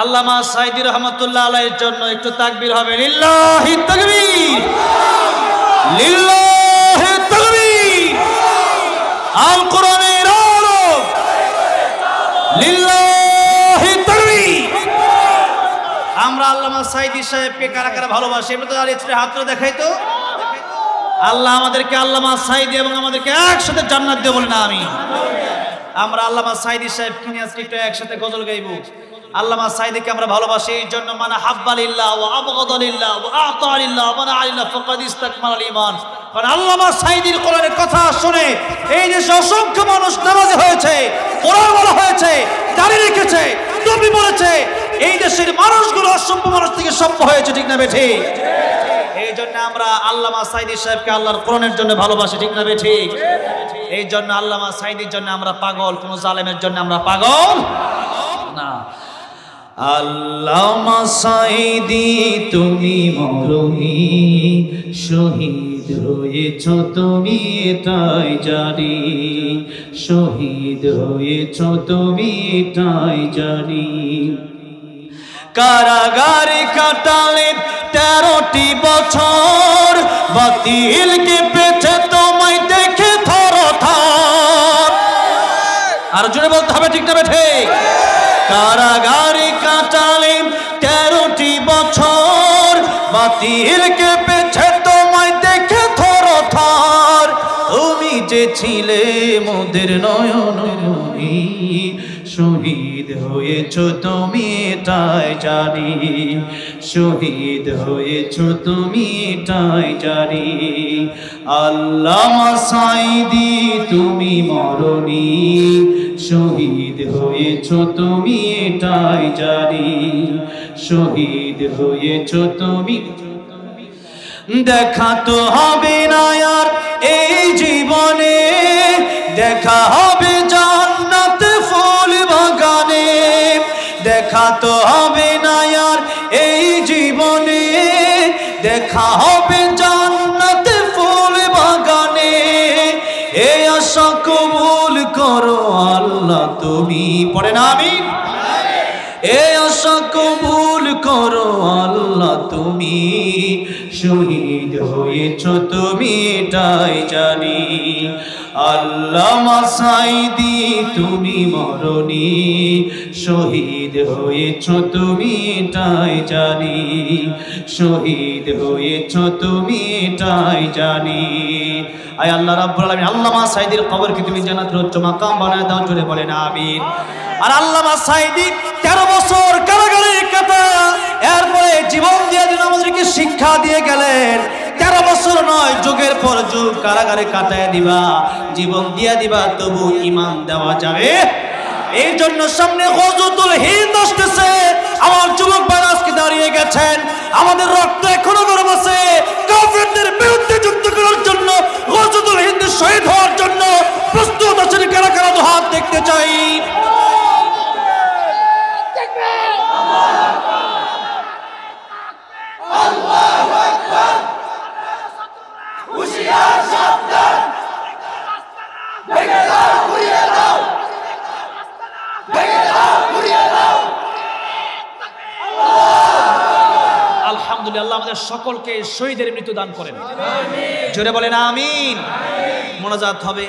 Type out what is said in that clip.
আল্লামা সাঈদী রহমাতুল্লাহ আলাইহির জন্য একটু তাকবীর হবে। লিল্লাহি তাকবীর, লিল্লাহি তাকবীর। আল কোরআনের আলো, লিল্লাহি তাকবীর। আমরা আল্লামা সাঈদী সাহেবকে কারা কারা ভালোবাসি? এমনি তো দাঁড়িয়ে হাত তুলে দেখাই তো। আল্লাহ আমাদেরকে আল্লামা সাঈদী এবং আমাদেরকে একসাথে জান্নাত দিয়ে বলেন আমিন। আমরা আল্লামা সাঈদী সাহেবকে নিয়ে আজকে একটু একসাথে গজল গাইব। আল্লামা সাঈদীকে আমরা ভালোবাসি এই জন্য, মানা হাব্বা লিল্লাহ ওয়া আবগাদা লিল্লাহ ওয়া আতা লিল্লাহ ওয়া মানা লিল্লাহ ফাকাদ ইসতাকমালাল ঈমান। কারণ আল্লামা সাঈদীর কোরআনের কথা শুনে এই দেশে অসংখ্য মানুষ নামাজি হয়েছে, কোরআন বলা হয়েছে, দাঁড়িয়ে রেখেছে, টুপি পরেছে। এই দেশের মানুষগুলো অসভ্য মানুষ থেকে সভ্য হয়েছে, ঠিক না বেঠি? এই জন্য আমরা আল্লামা সাঈদী সাহেবকে আল্লাহর কোরআনের জন্য ভালোবাসি, ঠিক না বেঠিক? এই জন্য আল্লামা সাঈদীর জন্য আমরা পাগল, কোন জালেমের জন্য আমরা পাগল না। আল্লামা সাঈদী তুমি মরণি, শহীদ হয়েছ তুমি এটাই জানি, শহীদ হয়েছ তুমি এটাই জানি। কারাগারে কাটালে 13টি বছর, বাতিলকে পেছে তোমায় দেখে থরথর। আর জোরে বলতে হবে, ঠিক না ঠিক? কারাগারে কাটালে 13টি বছর, বাতিলকে পেছে তোমায় দেখে থরথর। তুমি যে ছিলে মোদের নয়নমণি, শহীদ হয়েছ তুমি এটাই জানি, শহীদ হয়েছ তুমি এটাই জানি। আল্লামা সাঈদী তুমি মরণি, শহীদ হয়েছ তুমি এটাই জানি, শহীদ হয়েছ তুমি। দেখা তো হবে না আর এই জীবনে, দেখা হবে জান্নাতে ফুল বাগানে। দেখা তো হবে না আর এই জীবনে, দেখা হবে জান্নাতে ফুল বাগানে। এই আশা কবুল করো আল্লাহ তুমি, পড়েন আমিন। এই আশা কবুল করো আল্লাহ তুমি, শহীদ হয়েছ তুমি এটাই জানি। আল্লামা সাঈদী তুমি মরণি, শহীদ হয়েছ তুমি এটাই জানি, শহীদ হয়েছ তুমি এটাই জানি। আয় আল্লাহ রাব্বুল আলামিন আল্লামা সাঈদীর কবরকে তুমি জান্নাতের উচ্চ মাকাম বানায় দাও, জোরে বলেন আমিন। আর আল্লামা সাঈদী 13 বছর কারাগারে কাটা, এরপরে জীবন দিয়ে দিন আমাদেরকে শিক্ষা দিয়ে গেলেন। 13 বছর নয়, যুগের পর যুগ কারাগারে কাটায় দিবা, জীবন দিয়ে দিবা, তবু ঈমান দেওয়া যাবে। এই জন্য সামনে গজওয়াতুল হিন্দ আসতেছে। আমার যুবক ভাই আজকে দাঁড়িয়ে গেছেন, আমাদের রক্ত এখনো গরম আছে। কাফেরদের বিরুদ্ধে যুদ্ধ করার জন্য, গজওয়াতুল হিন্দে শহীদ হওয়ার জন্য প্রস্তুত আছেন কারা কারা? তো হাত দেখতে চাই। আলহামদুলিল্লাহ, আমাদের সকলকে শহীদের মৃত্যু দান করেন, জোরে বলেন আমিন। মোনাজাত হবে।